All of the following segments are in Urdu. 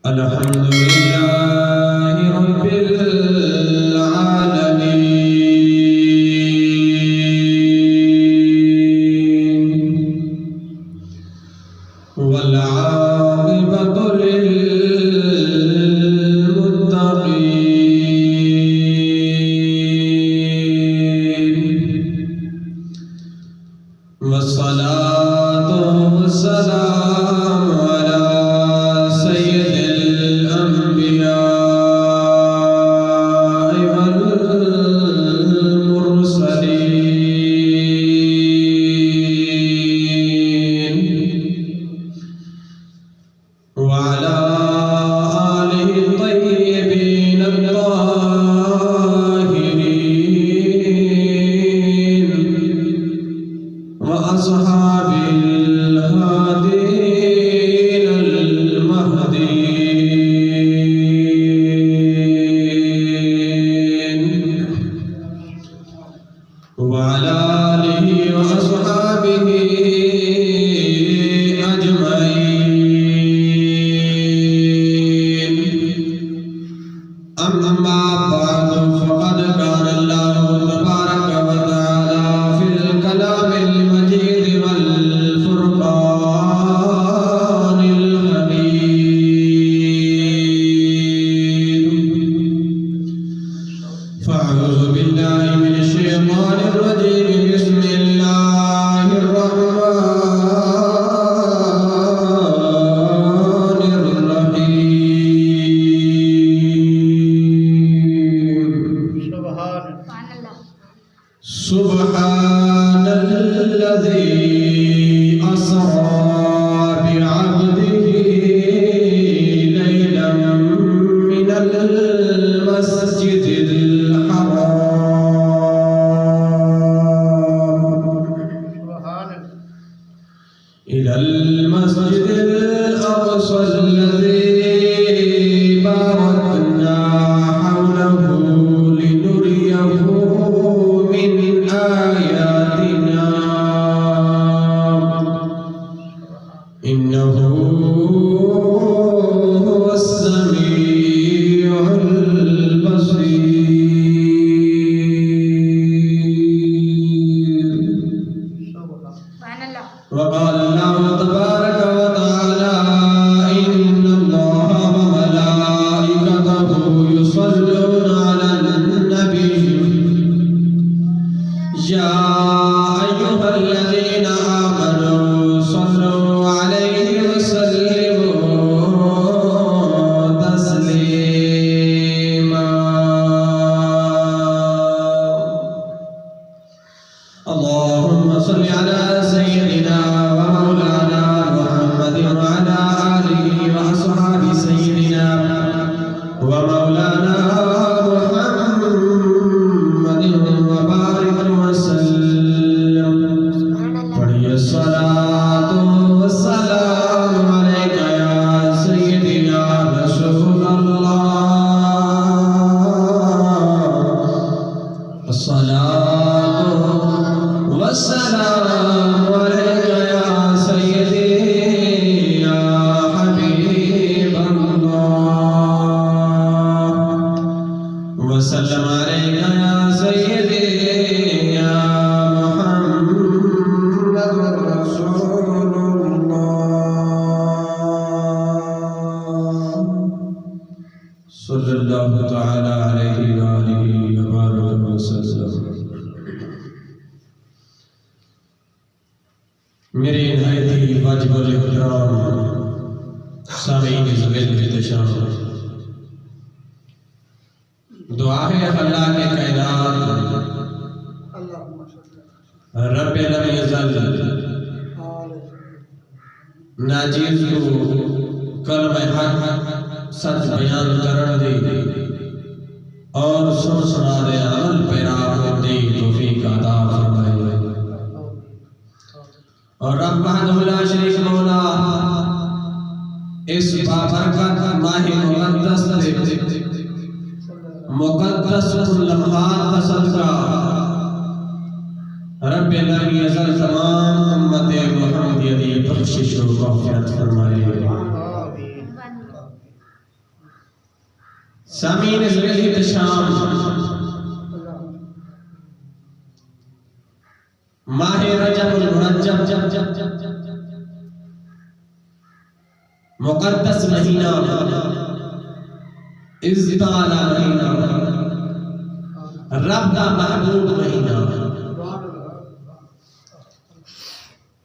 الحمد لله رب العالمين والعاقبة للمتقين والصلاة والسلام على سيد الأنبياء والمرسلين وعلى آله الطيبين الطاهرين وأصحاب الهادين المهديين وعلى آله وأصحابه أجمعين أما بعد فقد قال الله تبارك وتعالى في الكلام المجيد والفرقان الحميد فأعوذ بالله من الشيطان الرجيم بسم الله الرحمن الرحيم سبحان الذي أسرى بعبده ليلا من المسجد الحرام إلى المسجد الأقصى الذي باركنا حوله لنريه من آياتنا إنه هو السميع البصير وقال الله تبارك وتعالى إن الله وملائكته يصلون على النبي يا أيها الذين آمنوا صلوا عليه وسلموا تسليما اللهم صل على سيدنا ومولانا محمد وعلى آله وأصحاب سيدنا ومولانا محمد وبارك وسلم پڑھیے الصلاة والسلام عليك يا سيدي يا رسول الله الصلاة والسلام عليك يا سيدي يا حبيب الله وسلم عليك يا سيدي يا محمد رسول الله صلى الله تعالى عليه وآله وبارك وسلم میرے نہایتی واجب الاحترام سامعین زبید احتشام دعا ہے اللہ کے کائنات رب لم یزل ناجیز کو کلمہ حق سچ بیان کرن دی اور سن سنا دے عمل پیرا دی توفیق عطا فرمائے اور رب وحدہ لا شریک مولا اس بابرکت ماہ مقدس لمحات کا صدقہ رب العالمین ازل تمام امت محمدی اپنی عظیم بخشش و مغفرت فرمائے۔ سامعین اس وقت شام ماہ رجب المرجب مقدس مہینہ عزت والا مہینہ رب کا محبوب مہینہ،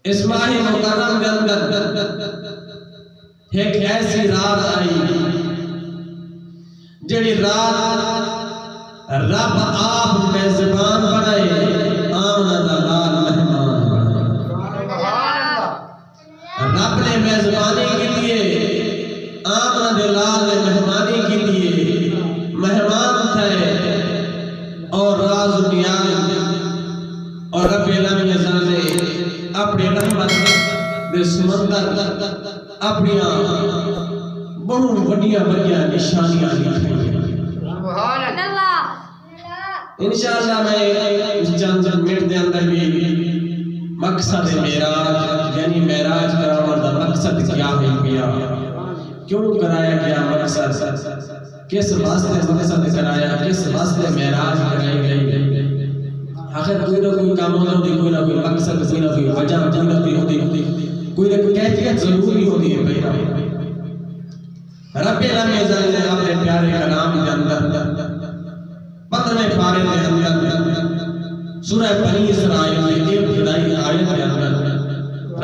اس ماہ مکرم کے اندر ایک ایسی رات آئی جڑی رات رب آپ میزبان بنائے، آمنہ دا لال مہمان بنائے۔ رب نے میزبانی کے لیے آمنہ دے لال نے مہمانی کے لیے مہمان تھے اور راز و نیاز، اور رب العالمین نے اپنے رحمت دے سمندر اپنیاں بہت بڑیاں بڑیاں نشانیاں لکھیں۔ انشاءاللہ میں چند منٹ دے اندر بھی مقصد معراج یعنی معراج کراون دا مقصد کیا ہے گیا، کیوں کرایا گیا، مقصد کس واسطے مقصد کرایا، کس واسطے معراج کرائی گئی۔ آخر کوئی نہ کوئی کام ہوتی، کوئی نہ کوئی مقصد، کوئی نہ کوئی وجہ، کوئی نہ کوئی کیفیت ضروری ہوتی ہے۔ بھائی رب العالمین نے اپنے پیارے کلام کے اندر 15ویں پارے کے اندر سورہ بنی اسرائیل کی ابتدائی آیت کے اندر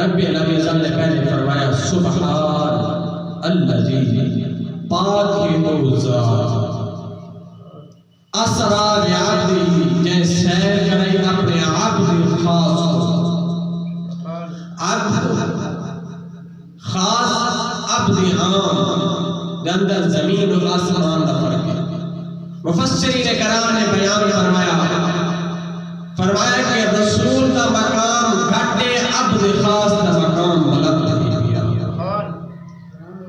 رب العالمین نے پہلے فرمایا سبحان الذی، پاک ہے وہ ذات، اسرا بعبدہ، جے سیر کرے اپنے عبد خاص کو، عبد خاص عبد عام کے اندر زمین و آسمان کا فرق ہے۔ مفسرین کرام نے بیان فرمایا کہ رسول کا مقام گھٹے، عبد خاص کا مقام بلند ہے۔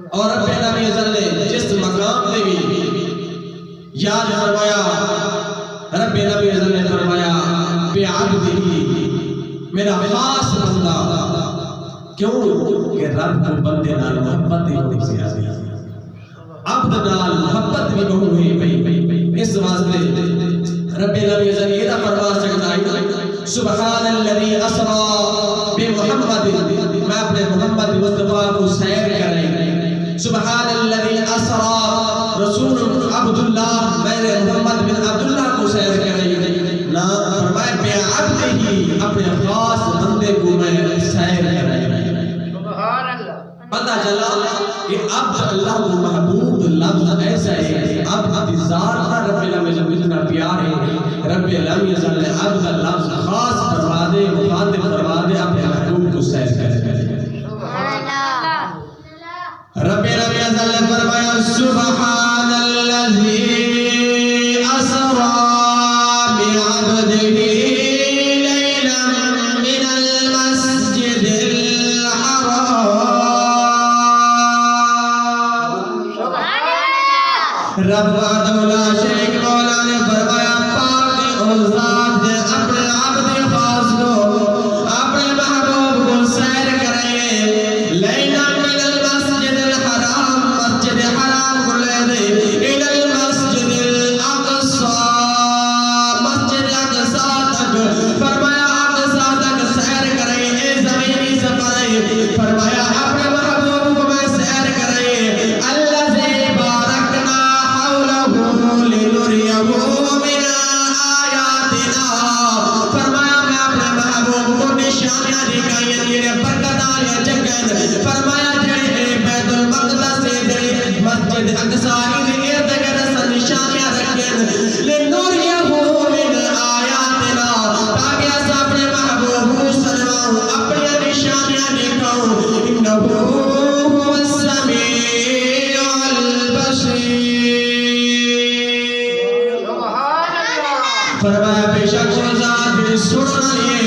اور رب العالمین نے جس مقام نے بھی یاد فرمایا، رب العالمین نے فرمایا بعبدہ، میرا خاص بندہ، کیوں کہ رب کو بندے نال محبت ہی بڑی زیادہ ہے، عبد نال محبت بھی بہت ہوئی۔ اس واسطے رب العالمین یہ فرما سکتا ہے سبحان الذی اسری بمحمد، میں اپنے محمد مصطفیٰ کو سیر کریں، سبحان الذی اسری رسول عبداللہ، میرے محمد بن عبداللہ کو سیر کریں، نہ فرمائے بعبدہ، اپنے خاص بندے کو میں سیر کریں۔ پتہ چلا کہ عبد اللہ کو محبوب لفظ ایسا ہے کہ عبد ذات کا رب العالمین اتنا پیار ہے، رب العالمین نے عبد لفظ خاص فرما دے، مخاطب فرما دے، اپنے محبوب کو سیر کرے۔ رب العالمین نے فرمایا سبحان الذی اسری بعبدہ لیلا من المسجد رب لا شریک مولا نے فرمایا پاک اور ذات نے اپنے عبد خاص کو، اپنے محبوب کو سیر کرائے، لینا من المسجد الحرام، مسجد حرام کو لے دے، الى المسجد الاقصی، مسجد اقصی تک، فرمایا اقصی تک سیر کرائے، اے زمینی سفر ہے، فرمایا اپنے محبوب کو میں سیر کرائے، اللہ سے لنریہ من آیاتنا، فرمایا میں اپنے محبوب کو نشانیاں دکھائیں، یہ برکت آیا جگن، فرمایا جڑے بیت المقدس سے مسجد اقصی کے ارد گرد نشانیاں رکھیں، لنریہ من آیاتنا، تاکہ اس اپنے محبوب کو سنواؤں، اپنی نشانیاں دکھاؤں، انہو هو السمیع البصیر۔ فرمایا بے شک وہ ذات سننا لیے،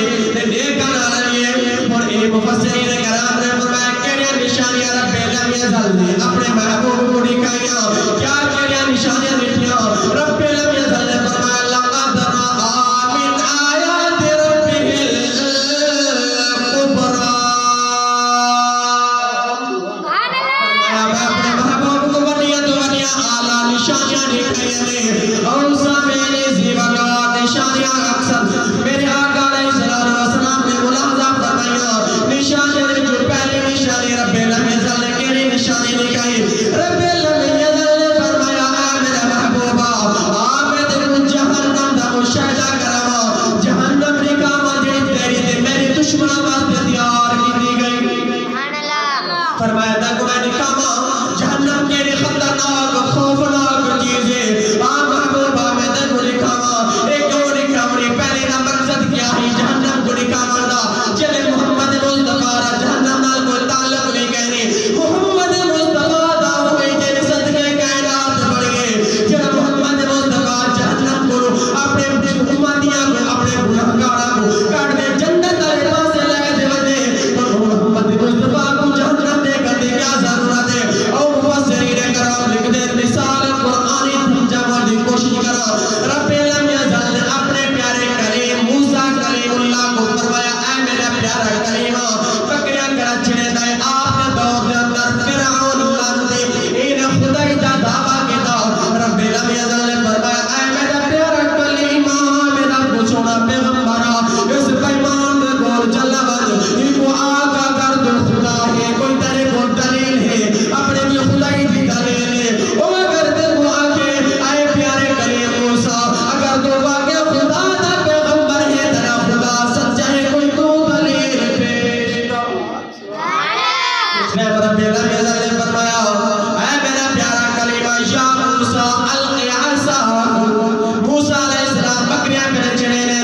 دیکھنا لیے، اور اے مفسرین کرام نے فرمایا کیڑے نشانیاں رب العالمین نے اپنے محبوب کو دکھائیاں، کیا کیڑے نشانیاں دکھائیاں، رب العالمین نے فرمایا لقد رأى من آیات ربہ الکبریٰ، فرمایا نہ کو میں دکھاواں جہنم کے لیے خطرناک خوفناک چیزیں محبوبہ میں نہ کو دکھاواں ایک اور دکھاوری پہلے نہ مقصد کیا ہی جہنم کو دکھاواں دا چلے محمد مصطفیٰ را جہنم نال کوئی تعلق نہیں کہنے محمد مصطفیٰ دا ہوئی جن صدقے کائنات بڑھ گئے جب محمد مصطفیٰ جہنم کو اپنے امتیاں کو اپنے گناہگارہ کو کاٹ دے جنت والے پاسے لے دے وجے تو محمد مصطفیٰ کو جہنم دے کر دے کیا ضرورت ہے او مفسرین کرام لکھ دے مثال قرآنی ترجمہ دی کوشش کرا رب لم یزل اپنے پیارے کلیم موسیٰ کلیم اللہ کو فرمایا اے میرا پیارا کلیمہ بکریاں کرا چھڑے دائے آپ نے دور دے اندر فرعون لاندے این خدای دا دعویٰ کے دا رب لم یزل نے فرمایا اے میرا پیارا کلیمہ میرا پوچھونا پیغمبرہ اس پیمان دے گول چلا بند ان کو آقا کر دو خدا ہے کوئی تیرے کو دلیل ہے اپنے بھی خدای دی دلیل ہے او اگر دے کو آکے آئے پیارے کلیم موسیٰ اگر تو واقع خدا دا پیغمبر ہے تیرا خدا سچا ہے کوئی تو دلیل پیش کرو اس نے رب العزت نے فرمایا اے میرا پیارا کلیمہ یا موسیٰ القی عصاک موسیٰ علیہ السلام بکریاں کرے چڑھے نے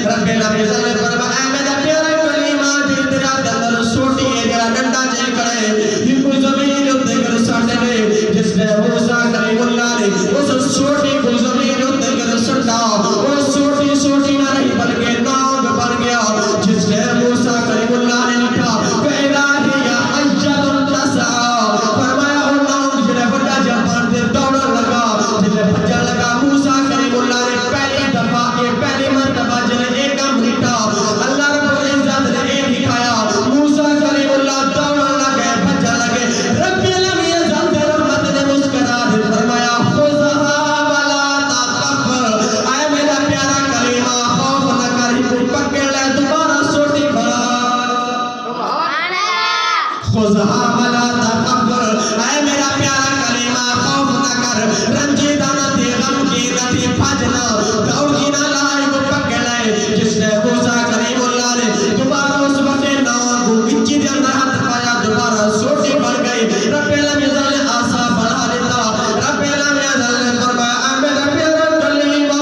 رب العزت نے فرمایا اے میرا پیارا کلیمہ جی تیرا دندر سوٹی ہے جرا ڈنڈا جائے کرے یہ کوئی زمین اتے کر ساٹے میں جس نے موسیٰ کلیم اللہ نے اس سوٹی کو زمین اتے کر سٹا وہ سوٹی نہ رہی بلکہ ناگ بن گیا جس نے موسیٰ کلیم اللہ نے لکھا فَإِلَٰهِ يَا حَجَّةٌ تَسْعَى فرمایا اور ناگ جنہیں بڑا جبان دے دوڑا لگا جنہیں بھجا لگا موسیٰ کلیم اللہ نے پہلی دفعہ پہلی مرتبہ جنہیں ایک کم لکھا اللہ رب العزت نے ایک دکھایا موسیٰ کلیم اللہ دوڑا لگے بھجا لگے رب لم یزل دے رحمت نے مسکرا دے فرمایا خذھا ولا تخف اے میرا پیارا کلیمہ خوف نہ کر کوئی پکڑ لے دوبارہ سوٹی بھرا خذھا ولا تخف اے میرا پیارا کلیمہ خوف نہ کر رنجیدہ نہ تھی غم کی نہ تھی بھجنا دوڑ کی نہ لائے کو پکڑ لے جس نے موسیٰ کلیم اللہ نے دوبارہ اس وقت نام کو کچی دے اندر ہاتھ پایا دوبارہ سوٹی بڑھ گئی رب لم یزل نے آسا بڑھا دیتا رب لم یزل نے فرمایا اے میرا پیارا کلیمہ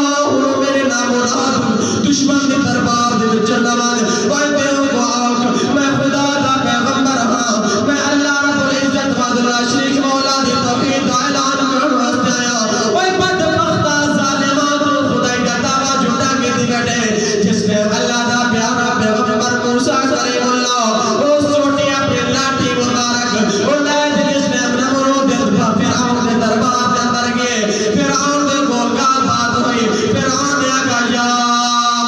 میرے نام مراد دشمن دے دربار دے چلا مان وائے دیو کو آنکھ میں خدا دا پیغمبر ہاں میں اللہ رب العزت وعد اللہ شریک مولا دی توحید اعلان کرن واسطے آیا وائے بدبختہ ظالمان تو خدای دا دعویٰ جھوٹا کے دی بیٹھے جس نے اللہ دا پیارا پیغمبر موسیٰ کلیم اللہ وہ سوٹی اپنی لاٹھی مبارک وہ لائے جس نے اپنے مرود فرعون دے دربار دے اندر گئے فرعون دے کول گال بات ہوئی فرعون نے کہا یا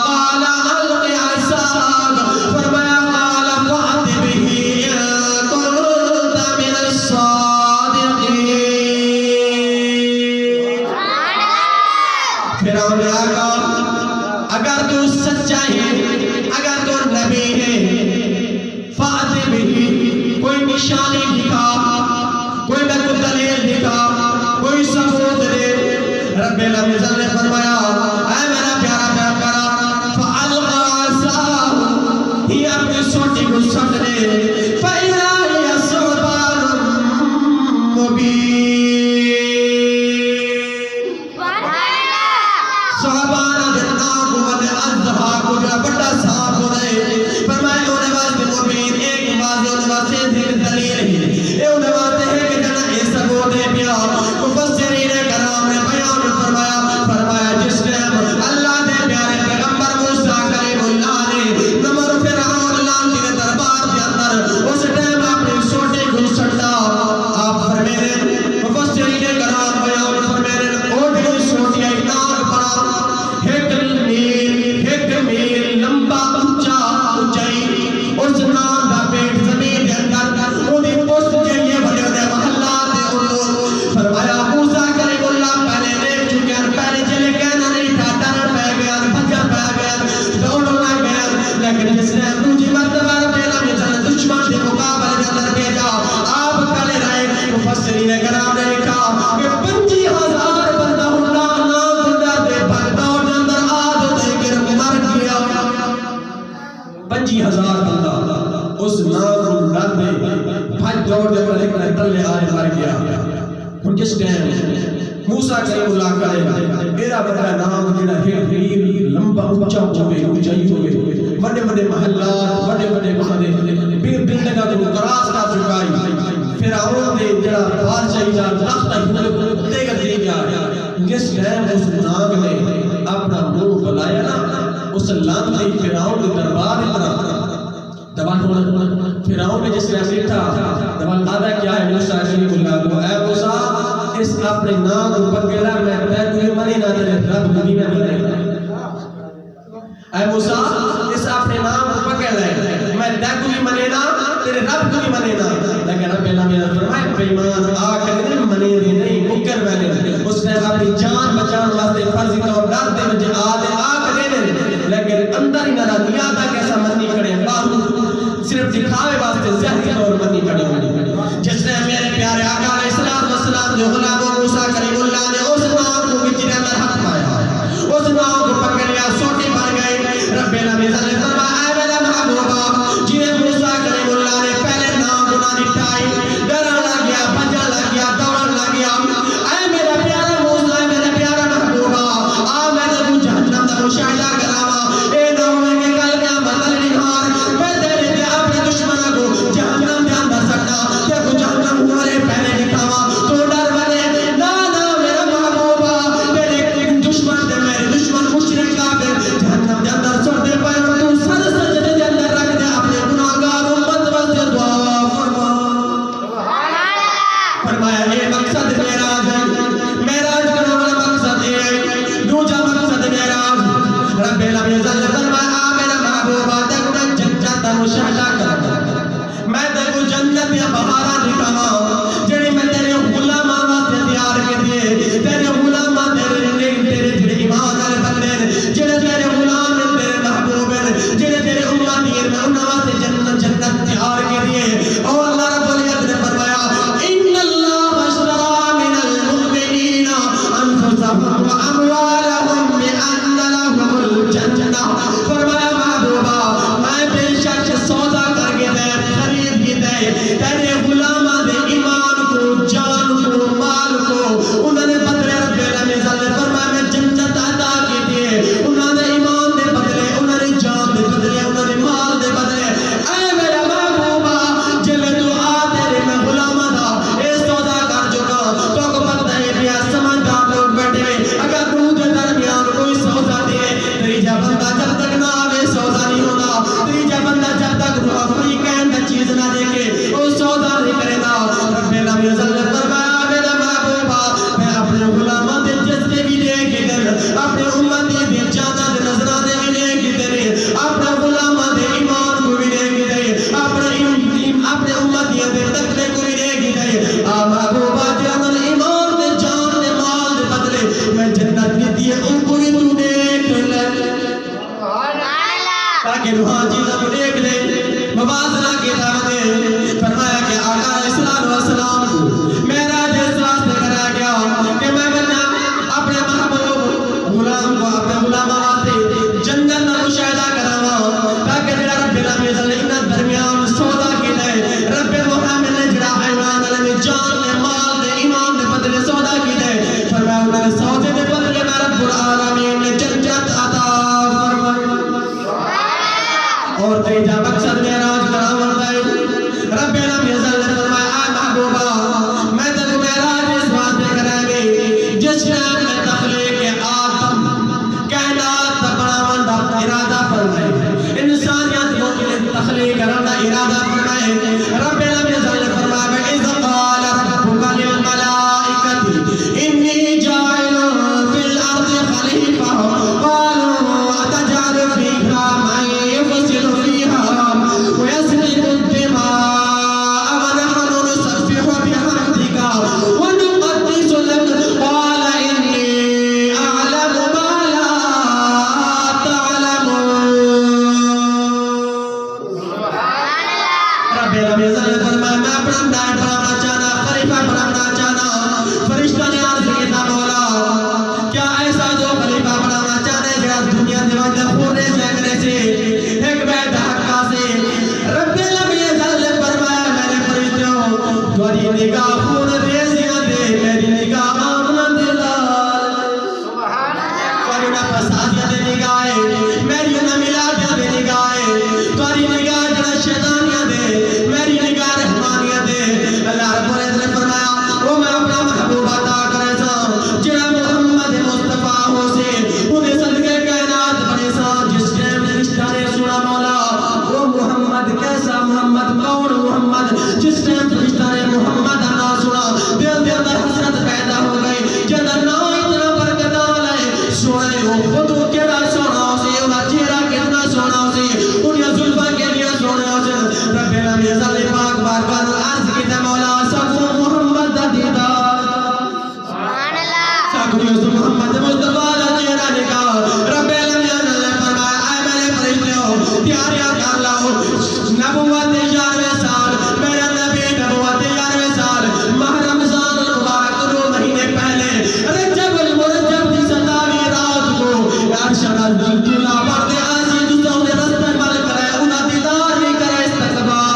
قال القی عصاک فرمایا قال فأت به إن كنت من الصادقین فرعون نے کہا اگر تو سچا ہے اگر تو نبی ہے فأت به کوئی نشانی دکھا کوئی نہ کوئی دلیل دکھا کوئی ثبوت دے رب العزت نے فرمایا اے میرا پیارا پیغمبر فألقى عصاه ہی اپنی سوٹی کو سٹ دے فإذا هي ثعبان مبین ثعبان جتنا کو مدے اضحا کو جا بڑا صاحب ہو رہے فرمائے انہیں واسطے مبین ایک واضح انہیں واسطے دلیل ہے اے انہیں واسطے ہے کہ جنہ اس ثبوت ہے پیا مفسرین کرام نے بیان فرمایا جس دوڑ دے پر ایک تلے آئے مر گیا ہن کس ٹائم موسیٰ کریم اللہ کرے میرا بڑا نام جڑا ہے لمبا اونچا ہوے اونچائی ہوے بڑے بڑے محلات بڑے بڑے بلڈنگاں کو کراس کر چکائی فرعون دے جڑا بادشاہی دا تخت تے گدی گیا جس ٹائم اس ناگ نے اپنا منہ بلایا نا اس لان نے فرعون دے دربار میں دبان فرعون نے جس طرح بیٹھا دبان آدھا کیا ہے موسیٰ کریم اللہ کو اے موسیٰ اس اپنے نام کو پکڑا میں کوئی منی نہ تیرے رب کو بھی نہیں اے موسیٰ اس اپنے نام کو پکڑ لے میں کو بھی منی نہ تیرے رب کو بھی منی نہ لیکن رب اللہ میرا فرمائے بیمان آخر نہیں منی نہیں مکر میں اس نے اپنی جان بچان واسطے فرضی طور ڈر دے مجھے آخر نہیں لیکن اندر ہی نہ نیادہ کیسا منی کھڑے باہر صرف دکھاوے واسطے ذہنی طور منی کھڑے جس نے میرے پیارے آقا علیہ السلام جو غلام موسیٰ کریم اللہ نے اس نام کو بچے اندر حق پایا اس نام کو پکڑ لیا سوٹی بن گئی رب العالمین نے فرمایا اے میرا محبوبہ جنہیں موسیٰ کریم اللہ نے پہلے نام کو نہ نٹائی ڈرا لگ گیا بجا لگ گیا دوڑ لگ گیا اے میرا پیارا موسیٰ اے میرا پیارا محبوبہ آ میں نے تو جہنم دا مشاہدہ کراوا اے نہ ہوئے کہ کل کیا بدل نہار میں تیرے دے اپنے دشمنوں کو جہنم دے اندر سکتا کہ کو جہنم ہمارے پہلے نکھاوا تو ڈر بنے نا میرا محبوبہ تیرے دشمن دے میرے دشمن مشرک کافر جہنم دے اندر سر دے پائے تو سر سجدے دے اندر رکھ دے اپنے گناہگار امت واسطے دعا فرما فرمایا یہ مقصد معراج ہے معراج کا مقصد یہ ہے دوسرا مقصد معراج رب العالمین نے فرمایا میرا محبوبہ تے جنت دا مشاہدہ کر میں تے کو جنت یا بہارا دکھاواں جڑی میں تیرے غلاماں واسطے تیار کیتی تیرے غلاماں تیرے تیرے ایمان والے بندے جڑے تیرے غلام ہیں تیرے محبوب ہیں جڑے تیرے امتی ہیں میں انہاں واسطے جنت تیار کیتی اور اللہ رب العزت نے فرمایا ان اللہ اشترى من المؤمنین انفسهم واموالهم بان لهم الجنہ فرمایا محبوبہ میں بے شک سودا کر کے دے خرید کے دے تیرے غلاماں دے ایمان کو جان کو مال کو انہوں نے بدلے رب العالمین نے فرمایا میں جنت عطا کی دیے انہوں نے ایمان دے بدلے انہوں نے جان دے بدلے انہوں نے مال دے بدلے اے میرا محبوبہ جلے تو آ تیرے میں غلاماں دا اے سودا کر چکا تو کو پتہ ہے بیا سمجھدار لوگ بیٹھے ہوئے اگر تو دے درمیان کوئی سودا دے تیجا بندہ جب تک نہ آوے سودا نہیں ہوتا تیجا بندہ جب تک روحی کہن دا چیز نہ دیکھے وہ سودا نہیں کرے گا رب العالمین نے فرمایا میرا محبوبہ میں اپنے غلاماں دے جذبے بھی دے کے در اپنے امتی دے جانا دے نظرہ دے بھی دے کے در اپنے غلاماں دے ایمان کو بھی دے کے در اپنے امتی دے تقوی کو بھی دے کے در آ محبوبہ جان ایمان دے جان دے مال دے بدلے میں جنت کی دیئے ان کو بھی تو دیکھ لے تاکہ روحان چیزیں کو دیکھ لے موازنہ کے دعوت فرمایا کہ آقا علیہ السلام کو معراج اس واسطے کرایا گیا کہ میں بنا اپنے محبوب غلام کو اپنے غلاماں واسطے جنت کا مشاہدہ کراواں تاکہ جڑا رب العالمین نے ان درمیان سودا کیتا ہے رب محمد نے جڑا ایمان والے جان دے مال دے ایمان دے بدلے سودا کیتا ہے فرمایا انہوں نے سودے دے بدلے میں رب العالمین نے جنت عطا فرمائی اور تیجا مقصد معراج کراوان ہے رب العالمین نے فرمایا اے محبوبہ میں نگاہ خون ریزیاں دے میری نگاہ آمنہ دے لال تواری نہ فسادیاں دے نگاہ میری نہ ملادیاں دے نگاہ تواری نگاہ جڑا شیطانیاں دے میری نگاہ رحمانیاں دے اللہ رب العزت نے فرمایا وہ میں اپنا محبوب عطا کرے سا جڑا محمد مصطفیٰ ہو سے انہیں صدقے کائنات بنے سا جس ٹائم رشتہ نے سنا مولا وہ محمد کیسا محمد کون محمد جس ٹائم رشتہ نے محمد نہ سنا دل دے اندر حسرت پیدا ہو گئی جدر نہ اتنا برکت آلے سونے وہ خود کیڑا سونا سے انہا چہرہ کتنا سونا سے انہا ظلفہ کے لیے سونا سے رب العالمین صلی پاک بار بار عرض کی تے مولا سب محمد دا دیدار سبحان اللہ سب محمد مصطفیٰ دا چہرہ نکاح رب العالمین نے فرمایا اے میرے فرشتوں تیاریاں کر لاؤ نبوت 11ویں سال میرا نبی نبوت 11ویں سال ماہ رمضان المبارک 2 مہینے پہلے رجب المرجب کی 27ویں رات کو ارشد الدلہ بڑھتے عزیز دوستوں نے استقبال کرے انہاں دیدار بھی کرے استقبال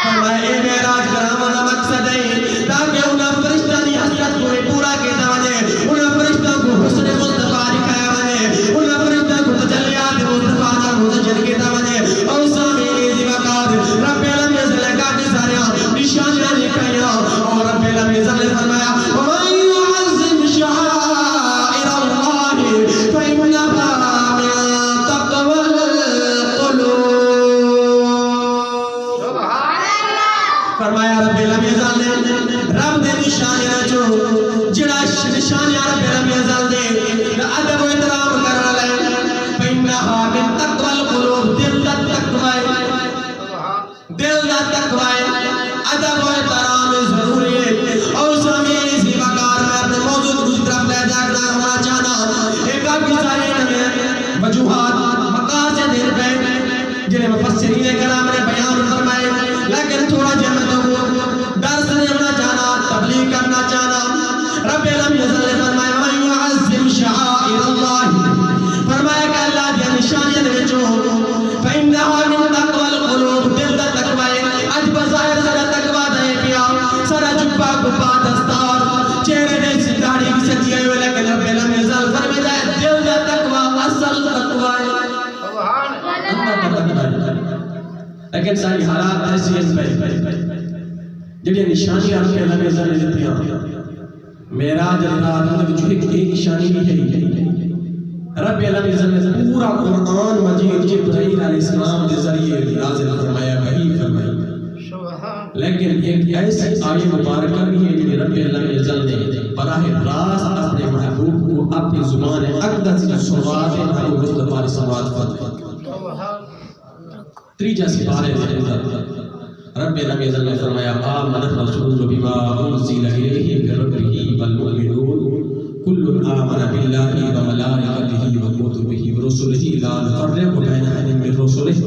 فرمائے اے معراج کرام دا مقصد ہے تاکہ انہاں فرشتہ دی حسرت کو پورا کیتا وجے انہاں فرشتوں کو حسن مصطفیٰ دکھایا وجے انہاں فرشتوں کو تجلیات مصطفیٰ دا متجل کیتا وجے اور سامنے دی وقات رب العالمین سے لگا کے سارے نشانیاں دکھائیاں اور رب العالمین نے فرمایا وَمَن يُعَظِّمْ شَعَائِرَ اللَّهِ فَإِنَّهَا مِن تَقْوَى الْقُلُوبِ فرمایا رب العالمین نے رب دے نشانیاں جو جڑا نشانیاں رب العالمین دے ادب و احترام کرنا لے فإنها من تقوى القلوب دل دا تقوی ادب و احترام ضروری ہے اور سامعین اسی وقار میں اپنے موضوع کو طرف لے جانا ہونا چاہنا ایک کافی سارے وجوہات مقاصد دل پہ جنہیں مفسرین کرام نے بیان فرمائے لیکن تھوڑا جہاں تو درس نہیں ہونا چاہنا تبلیغ کرنا چاہنا رب العالمین نے فرمایا وَمَن يُعَظِّمْ شَعَائِرَ اللَّهِ فرمایا کہ اللہ دی نشانیاں دے وچوں فإنها من تقوى القلوب دل دا تقوی اج بظاہر سارا تقوی دے پیا سارا جبا گبا دستار چہرے دے سداڑھی کی سچی ہوئے لیکن رب العالمین فرمایا دل دا تقوی اصل تقوی لیکن ساری حالات ایسی ہیں جڑی نشانیاں رب العالمین نے دتیاں معراج رات میں جو ایک نشانی بھی ہے رب العالمین نے پورا قرآن مجید جبرائیل علیہ السلام کے ذریعے نازل فرمایا وحی فرمائی لیکن ایک ایسی آیت مبارکہ بھی ہے جو رب العالمین نے براہ راست اپنے محبوب کو اپنی زبان اقدس کی سنوات محبوب مصطفیٰ علیہ السلام تریجہ سپارے کے اندر رب العالمین نے فرمایا آمن الرسول بما انزل الیہ من ربہ والمؤمنون كل آمن بالله وملائكته وكتبه ورسله لا نفرق بين أحد من رسله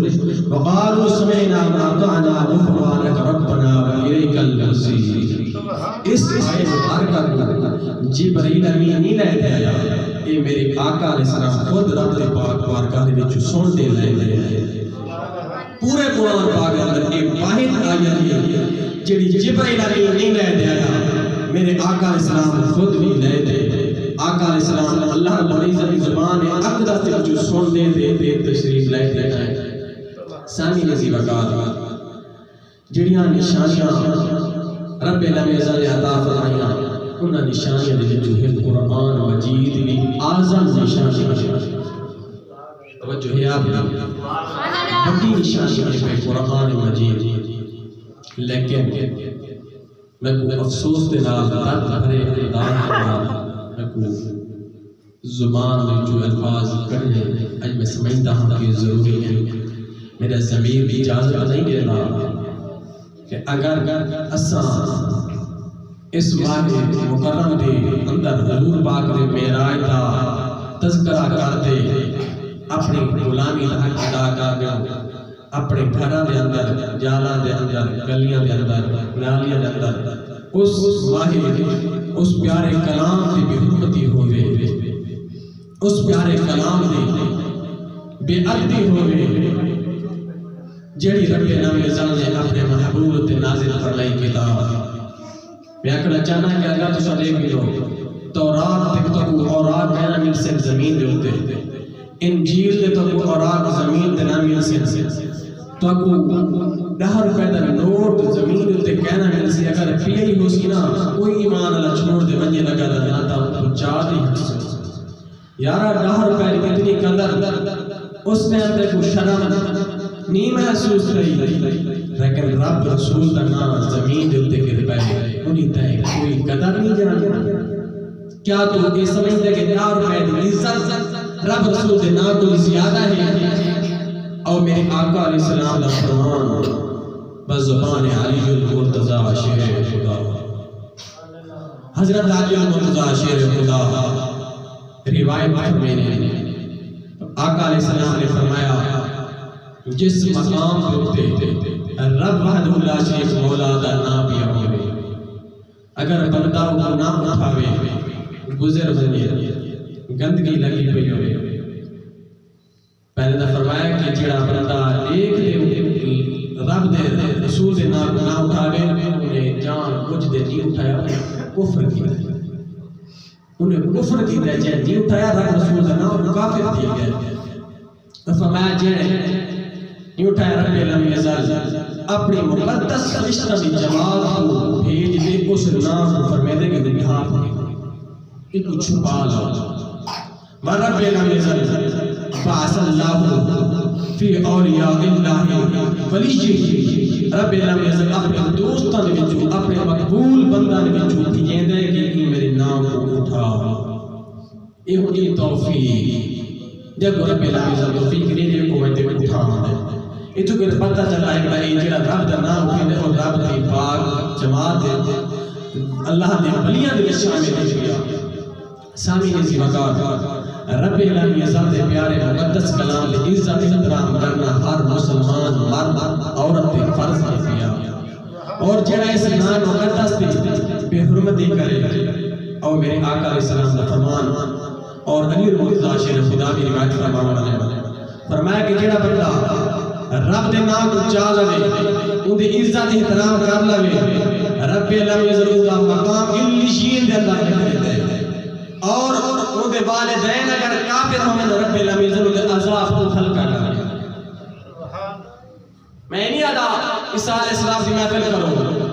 وقالوا سمعنا وأطعنا غفرانك ربنا وإليك المصير اس آیت مبارکہ کو جبرائیل امین نہیں لے آیا یہ میرے آقا علیہ السلام خود رب دے پاک بارگاہ دے وچ سن دے لے آئے پورے قرآن پاک کے اندر ایک واحد آیت ہے جڑی جبرائیل امین نہیں لے آیا میرے آقا علیہ السلام خود بھی لے دے آقا علیہ السلام اللہ رب العزت کی زبان اقدس سے جو سن دے تشریف لے دے ہے سامی نزی وقات جڑیاں نشانیاں رب العزت نے عطا فرمائیاں انہاں نشانیاں دے جو ہے قرآن مجید کی اعظم نشانیاں توجہ ہے آپ بڑی نشانیاں ہے قرآن مجید لیکن میں کو افسوس دے نال درد بھرے اقدار کرنا میں کو زبان میں جو الفاظ کرنے اج میں سمجھتا ہوں کہ ضروری ہے میرا ضمیر بھی اجازت نہیں دے رہا کہ اگر اساں اس ماہ مکرم دے اندر حضور پاک دے معراج دا تذکرہ کرتے اپنی غلامی دا حق ادا کرتے اپنے گھراں دے اندر جالاں دے اندر گلیاں دے اندر نالیاں دے اندر اس ماہ اس پیارے کلام دی بے حرمتی ہوئے اس پیارے کلام دی بے ادبی ہوئے جڑی رب العالمین نے اپنے محبوب تے نازل نازل فرمائی کتاب میں اکڑا چاہنا کہ اللہ تو سالے بھی لو تورات تک تو اوراق کہنا مل سے زمین دے ہوتے انجیل دے تو اوراق زمین دے نہ مل سے تو کو 10 روپے دا نوٹ زمین دے کہنا مل سے اگر پیئی ہو سی نا کوئی ایمان اللہ چھوڑ دے ونجے لگا دا نہ تا چا دی یارا 10 روپے کی کتنی قدر اس نے اندر کو شرم نہیں محسوس رہی لیکن رب رسول دا نام زمین دے تے گر پے انہیں تے کوئی قدر نہیں جانا کیا تو یہ سمجھتے کہ 10 روپے کی عزت رب رسول دے نام تو زیادہ ہے اور میرے آقا علیہ السلام دا فرمان بزبان علی المرتضی شیر خدا حضرت علی المرتضی شیر خدا روایت میں نے آقا علیہ السلام نے فرمایا جس مقام پہ رب وحدہ لا شریک مولا دا نام بھی ہوئے اگر بندہ وہ نام اٹھاوے گزر بنی گندگی لگی پہ ہوئے پہلے نے فرمایا کہ جڑا بندہ ایک دے رب دے رسول دے نام نہ اٹھاوے انہیں جان کچھ دے نہیں اٹھایا کفر کی انہیں کفر کی دے جائے نہیں اٹھایا رب رسول دے نام کافر دی گئے فرمایا جڑے نہیں اٹھایا رب لم یزال اپنی مقدس فرشتہ دی جماعت کو بھیج دے اس نام کو فرمائے دے کہ ہاتھ ان کو چھپا لو رب لم یزال بعث اللہ فی اولیاء اللہ ولیہ رب لم یزال اپنے دوستاں دے وچوں اپنے مقبول بنداں دے وچوں بھیجے کہ میرے نام کو اٹھا یہ ہوئی توفیق جب رب العالمین توفیق نہیں دے کو تے اٹھانا ہے یہ تو کہ پتہ چلا ہے کہ جڑا رب دا نام اٹھے اور رب دی پاک جماعت ہے اللہ دے ولیاں دے شامل ہے سامعین کی وقار رب العالمین دے پیارے مقدس کلام دے عزت احترام کرنا ہر مسلمان مرد عورت تے فرض ہے کیا اور جڑا اس نام مقدس تے بے حرمتی کرے اور میرے آقا علیہ السلام دا فرمان اور امیر مرتضی شیر خدا کی روایت فرمایا کہ جڑا بندہ رب دے نام کو چا لوے ان دی عزت احترام کر لوے رب العالمین دا مقام علیین دے اندر رکھ دے اور ان دے والدین اگر کافر ہوئے تو رب العالمین دے عذاب کو ہلکا کر دے میں نہیں ادا عیسیٰ علیہ السلام کی محفل کرو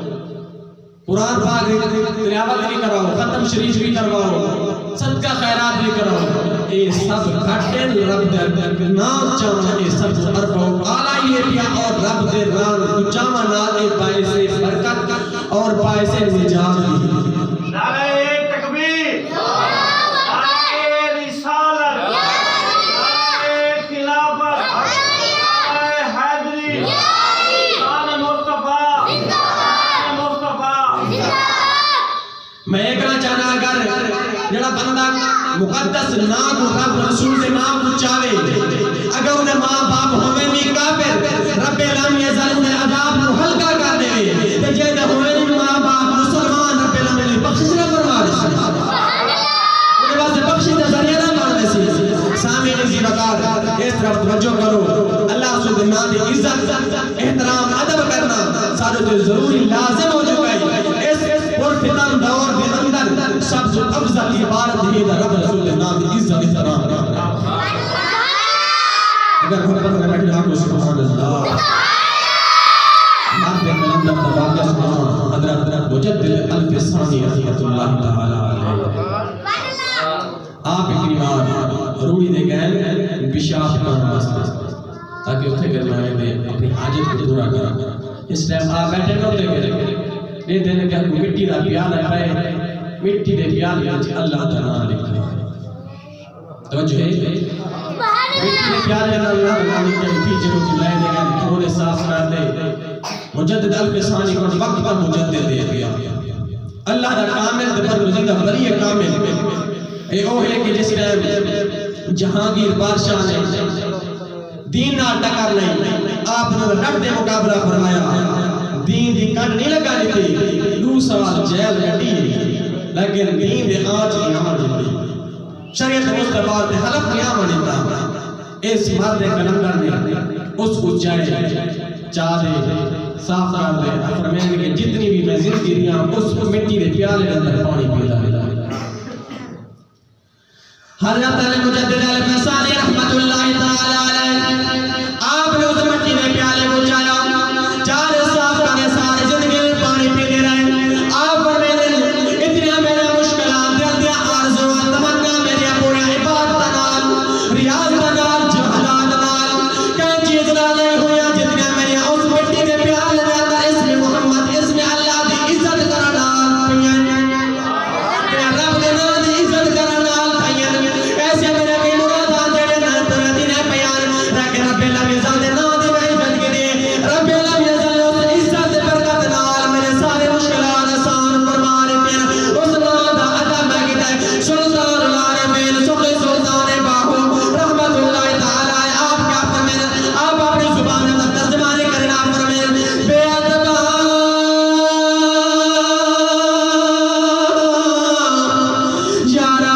قرآن پاک تلاوت بھی کراؤ ختم شریف بھی کرواؤ صدقہ خیرات بھی کرو یہ سب گھٹے رب دے نام چاہنا یہ سب عرفہ آلائی ہے پیا اور رب دے نام چاہنا یہ باعث برکت اور باعث نجات بھی نعرہ تکبیر نعرہ رسالت نعرہ خلافت نعرہ حیدری نعرہ مصطفیٰ میں یہ کہنا چاہنا اگر جڑا بندہ مقدس نام کو رب رسول دے نام کو چاہے اگر انہیں ماں باپ ہوئے بھی کافر رب العالمین یزال انہیں عذاب کو ہلکا کر دے کہ جیدہ ہوئے بھی ماں باپ مسلمان رب العالمین بخشش نہ فرما دے انہیں باسے بخشش نہ ذریعہ نہ مار دے سامعین کی وقار اس طرف توجہ کرو اللہ رسول دے نام دی عزت احترام ادب کرنا سارے تو ضروری لازم ہو چکا ہے اس پرفتن دور کے اندر سب سے افضل عبارت ہے رب رسول دے نام دی عزت احترام اگر محبت میں بیٹھے آپ کو سبحان اللہ آپ کے کلندر تباقیہ سبحان حضرت مجدد الف ثانی رحمت اللہ تعالی علیہ آپ اکری بار روڑی دے گئے بشاف کرنا واسطے تاکہ اتھے کرنائے دے اپنی حاجت کو دورا کرا اس ٹائم آپ بیٹھے نہ ہوتے گئے یہ دینے کہ مٹی دا پیال ہے پائے مٹی دے پیال ہے اللہ تعالیٰ لکھا توجہ ہے مٹی دے پیال ہے اللہ تعالیٰ لکھا تیجروں کی لائے دے گئے تھوڑے صاف کر دے مجدد الف ثانی کو وقت کا مجدد دے دیا اللہ دا کامل دے پر مجدد بری کامل اے او ہے کہ جس ٹائم جہانگیر بادشاہ نے دین نہ ٹکر نہیں آپ نے رب دے مقابلہ فرمایا دین دی کٹ نہیں لگا دیتی دو سوال جیل کٹی لیکن دین دے آج کی عمل دیتی شریعت مصطفیٰ دے حلف کی عمل دیتا اس مرد کلندر نے اس کو چاہ دے صاف کر دے فرمائیں کہ پیالے کے اندر پانی پیدا ہے. حضرت علی مجدد الفسانی رحمت اللہ تعالی علیہ آپ نے اس مٹی میں پیالے کو چایا, 4 صاف کرنے سارے زندگی میں پانی پیتے رہے. آپ پر میرے اتنا میرے مشکلات دل دیا آرزو تمنا میری پورے عبادت نال ریاض نال جہاد نال کہیں چیز نہ نہیں ہویا جتنا میری اس مٹی کے پیالے میں اندر اسم محمد اسم اللہ دی عزت کرنا رب دے نام دی عزت کرنا ایسے میرے بھی مرادان جڑے نہ تردی نے پیان رکھ رب العزت دے نام دی میں عزت کے دے رب العزت اس عزت برکت نال میرے سارے مشکلات آسان فرما دیتے ہیں. اس نام دا ادب میں کہتا ہے سلطان العالمین سخی سلطان باہو رحمت اللہ تعالی آپ کیا فرمائیں آپ اپنی زبان میں ترجمانی کرنا فرمائیں بے ادبا یارا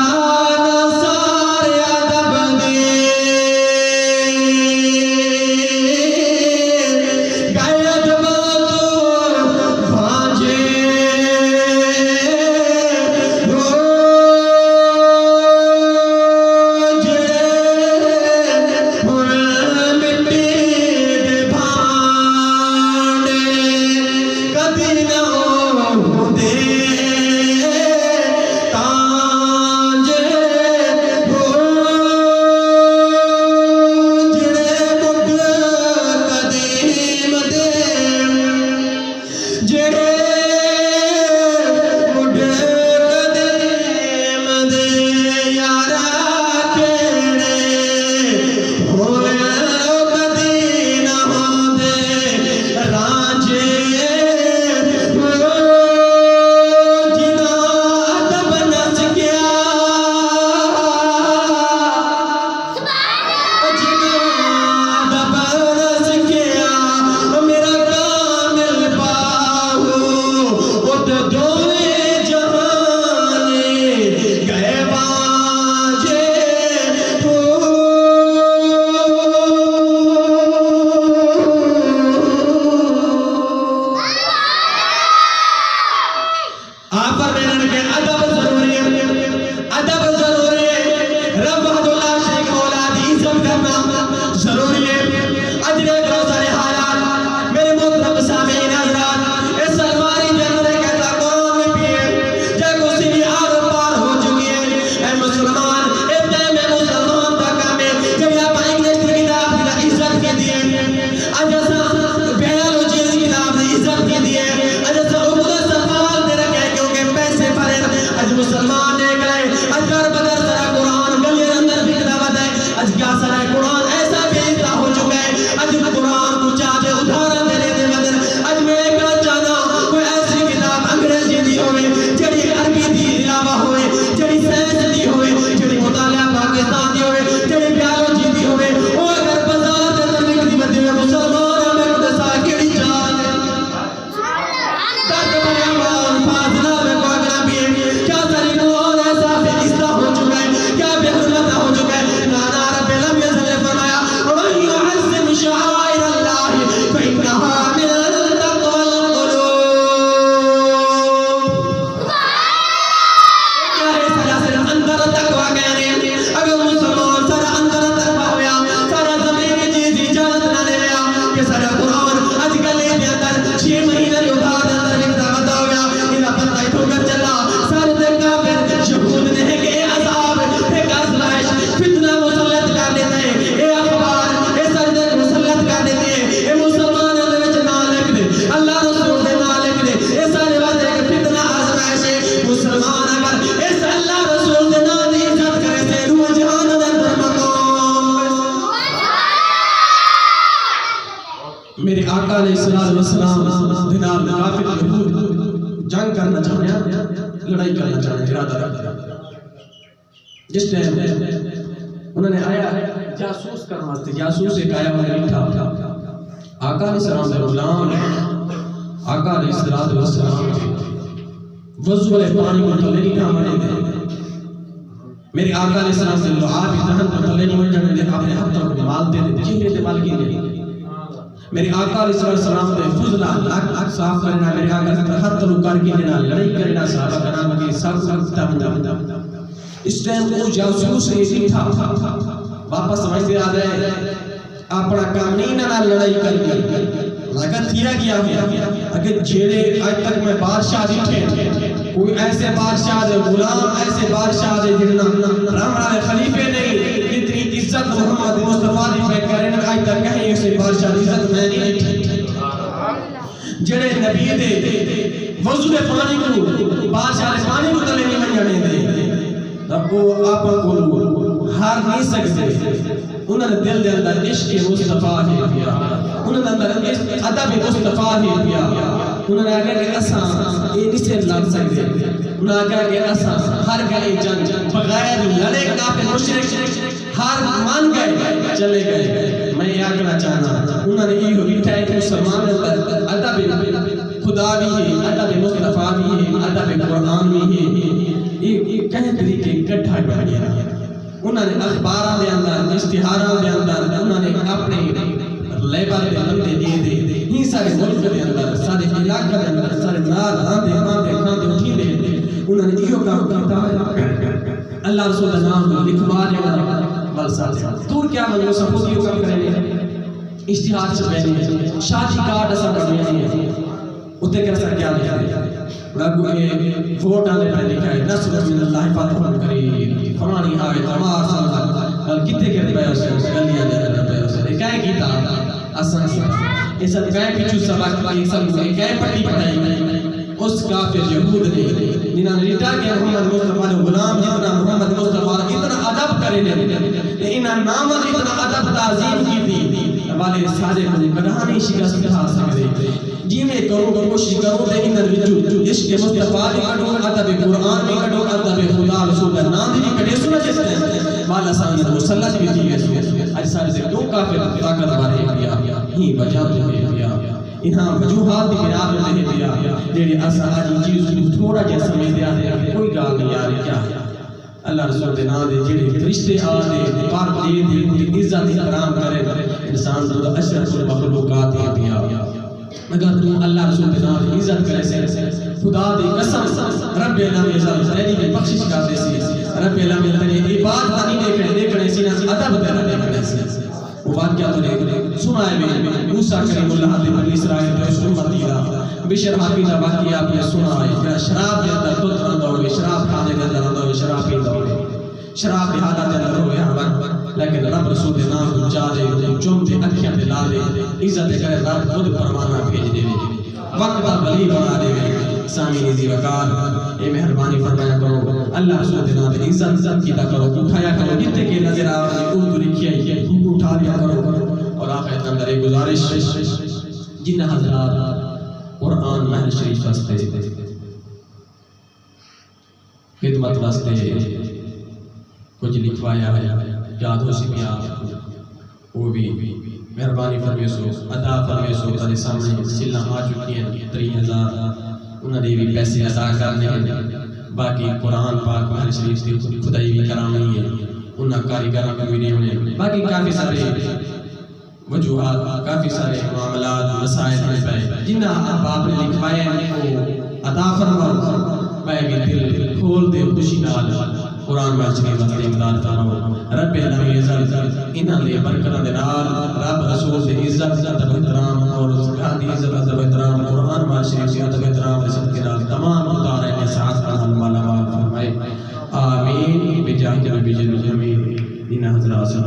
میرے آقا علیہ السلام دینار میں کافر یہود جنگ کرنا چاہتے ہیں، لڑائی کرنا چاہتے ہیں، ارادہ رکھتے ہیں. جس ٹائم انہوں نے آیا جاسوس کرنا تھا، جاسوس ایک آیا انہیں لکھا آقا علیہ السلام سے غلام آقا علیہ السلام وضو والے پانی کو تلے نہیں کھامنے دے. میرے آقا علیہ السلام سے لعاب دہن کو تلے نہیں ہوئے جانے دے، اپنے ہاتھوں کو مال دے دے، چہرے دے مال کی دے. میرے آقا علیہ السلام دے فضلہ حق صاف کرنا، میرے آقا سے ہر طرح کر کے دینا، لڑائی کرنا صحابہ کرام کے سب تب اس ٹائم کو جاسوس نہیں تھا، واپس سمجھتے آ گئے اپنا کام نہیں نہ لڑائی کر گئی لگا تھیا گیا اگر جیڑے آج تک میں بادشاہ دیکھیں کوئی ایسے بادشاہ دے غلام ایسے بادشاہ دے جنہاں رام رائے خلیفے نہیں اتنی عزت محمد مصطفیٰ دی پہ کریں آج تک کہیں ایسے بادشاہ دی عزت میں نہیں جڑے نبی دے وضو دے پانی کو بادشاہ دے پانی کو تلے نہیں منجانے دے رب کو آپ کو ہار نہیں سکتے انہوں نے دل دے اندر عشق مصطفیٰ ہے پیا انہوں نے اندر ادب مصطفیٰ ہے پیا انہوں نے آگیا کہ اساں یہ نہیں سے لگ سکتے انہوں نے آگیا کہ اساں ہر گئے جنگ بغیر لڑے کافر مشرک ہر مان گئے چلے گئے میں یہ آگنا چاہنا انہوں نے یہ ہوئی ہے کہ مسلمان اندر ادب خدا بھی ہے ادب مصطفیٰ بھی ہے ادب قرآن بھی ہے یہ کہیں طریقے گٹھا گیا انہوں نے اخبارہ دے اندر اشتہارہ دے اندر انہوں نے اپنے لیبر دے بندے دے ہی سارے ملک دے اندر سارے علاقہ دے اندر سارے نال آندے اٹھی دے انہوں نے یہ کام کرتا ہے اللہ رسول اللہ لکھوا دے گا بلسا تو کیا منگو سب یہ کام کریں اشتہار سے پہنے شادی کارڈ ایسا کرنے ہیں اتنے کر سکتے کیا لکھا دے رب یہ ووٹ آنے پہ لکھا ہے نصر من اللہ فتح کریم فلانی آئے تمہار سالہ بل کتے کے پہ اسے گلیاں دے رہے پہ اسے کہے گیتا آسان سے اس سب کہے پیچھو سبق ایک سب کہے پٹی پڑھائی اس کافر یہود نے جنہاں نے ریٹا کہ محمد مصطفیٰ نے غلام جتنا محمد مصطفیٰ اتنا ادب کرے لے انہاں نامت اتنا ادب تعظیم کی تھی والے سارے مجھے کڑھانی شکست کھا سکتے جی میں کروں کوشش کروں دے اندر وجود عشق مصطفیٰ بھی کٹو ادب قرآن بھی کٹو ادب خدا رسول اللہ بھی کٹے سنا جستے ہیں والا سانت مسلط بھی تھی آج سارے سے دو کافر طاقت بارے پیا ہی وجہ تو ہے پیا انہاں وجوہات بھی بنیاد میں نہیں پیا جیڑی اصلا آجی چیز کو تھوڑا جیسا سمجھ دیا ہے کوئی گال نہیں آ رہی کیا اللہ رسول دے نام دے جیڑے فرشتے آنے پار دے دے عزت احترام کرے انسان تو اشرف المخلوقات ہے پیا اگر تم اللہ رسول دے نام دے عزت کرے سے خدا دے قسم رب العالمین عزت تیری میں بخشش کر دے سی رب العالمین تیری عبادت نہیں دیکھنے سی نہ ادب دینا دیکھنے سی وہ واقعہ تو نے سنائے میں موسیٰ کریم اللہ دے بنی اسرائیل دے اس امتی دا بشر حافظہ واقعہ آپ نے سنائے کہ شراب کے اندر دودھ رندہ ہوئے شراب کھانے کے اندر رندہ ہوئے شراب پیندہ ہوئے شراب کے حالات اندر ہوئے ہر وقت لیکن رب رسول دے نام کو جا دے چوم دے اکھیاں دے لا دے عزت کرے رب خود فرمانا بھیج دے وقت بلی بنا دے سامین دی وقار اے مہربانی فرمایا کرو اللہ رسول دے نام دے عزت کی کرو اٹھایا کرو جتے کے نظر آنے اردو لکھی ہے اٹھا دیا کرو اور آخر اندر ایک گزارش جن حضرات قرآن محل شریف واسطے خدمت واسطے کچھ لکھوایا ہے یاد ہو سی آپ وہ بھی مہربانی فرمیے سو ادا فرمیے سو تارے سامنے سلہ آ چکی ہیں 30,000 انہوں نے بھی پیسے ادا کرنے ہیں باقی قرآن پاک محل شریف کی خدائی بھی کرامنی ہے انہاں کاریگروں کا ویڈیو نے باقی کافی سارے وجوہات کافی سارے معاملات مسائل میں پہ جنہاں آپ نے لکھوائے ہیں وہ عطا فرما میں بھی دل کھول دے خوشی نال قرآن واچنے واسطے امداد کرو رب العالمین عزت انہاں لے برکت دے نال رب رسول دے عزت ادب احترام اور گھر دی عزت ادب احترام قرآن واچنے سے ادب احترام عزت کے نال تمام ادارے کے ساتھ کا مالا مال فرمائے آمین بجاہ نبی جمیل ان حضرات سے